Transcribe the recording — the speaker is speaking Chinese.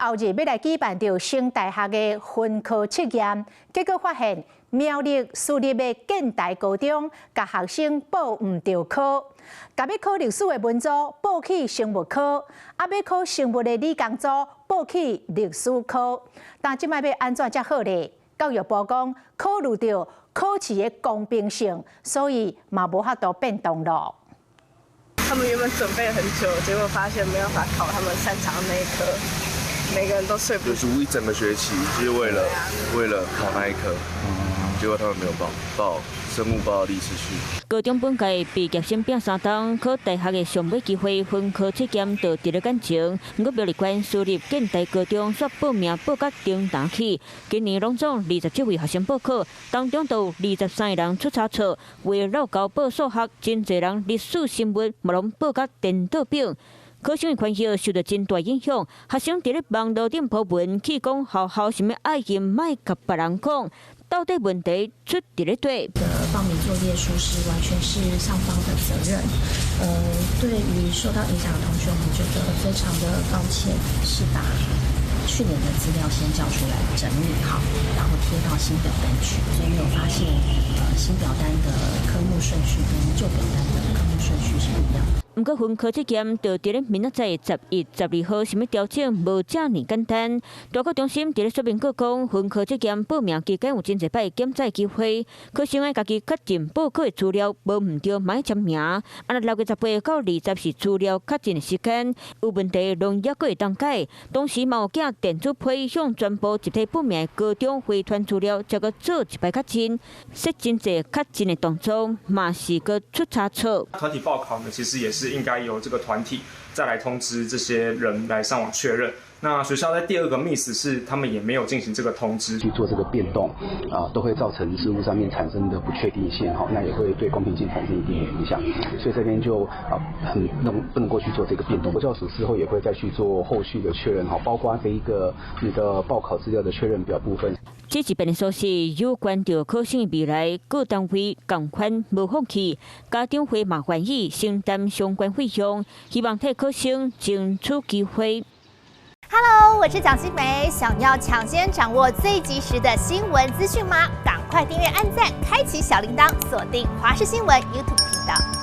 后日要来举办着升大学的分科测验，结果发现苗栗私立的建大高中，甲学生报唔着科，甲要考历史的文组报去生物科，啊要考生物的理工组报去历史科，但即摆要安怎才好呢？教育部讲，考虑到考试的公平性，所以嘛无法度变动咯。他们原本准备了很久，结果发现没有办法考他们擅长的那一科，每个人都睡不着。读一整个学期，就是为了考那一科，结果他们没有报生物，报历史系。高中本届毕业生拼3档，考大学的上尾机会分科测验就伫咧眼前。不过苗栗县私立建大高中煞报名报到中档起，今年拢总27位学生报考，当中都有23个人出差错。为了交报数学，真侪人历史、新闻嘛拢报到颠倒表。考生的权益受到真大影响，学生伫咧网络顶铺文去讲学校什么爱心，莫甲别人讲。到底问题出伫咧对？报名作业书是完全是上方的责任。对于受到影响的同学，我们觉得非常的抱歉，是把去年的资料先交出来整理好，然后贴到新表单去，所以没有发现新表单的科目顺序跟旧表单的科目顺序是不一样的。不过分科测验就伫咧明仔载11、12号，什么调整无遮尔简单。大学中心伫咧说明过讲，分科测验报名期间有真侪摆检查机会，考生爱家己确认报考的资料无毋对，买签名。6月18到20是资料确认的时间，有问题拢也阁会当改。同时嘛有寄电子批向全部集体报名的高中回传资料，才阁做一摆确认。说真侪确认的动作，嘛是阁出差错。团体报考呢，其实也是应该由这个团体再来通知这些人来上网确认。那学校在第二个 miss 是他们也没有进行这个通知去做这个变动，都会造成事务上面产生的不确定性，那也会对公平性产生一定的影响。所以这边就不能够去做这个变动。国教署事后也会再去做后续的确认，包括这一个你的报考资料的确认表部分。这一边的消息有关着考生的未来，各单位同款无放弃，家长会嘛愿意承担相关费用，希望替考生争取机会。Hello， 我是蒋欣梅。想要抢先掌握最及时的新闻资讯吗？赶快订阅、按赞、开启小铃铛，锁定华视新闻 YouTube 频道。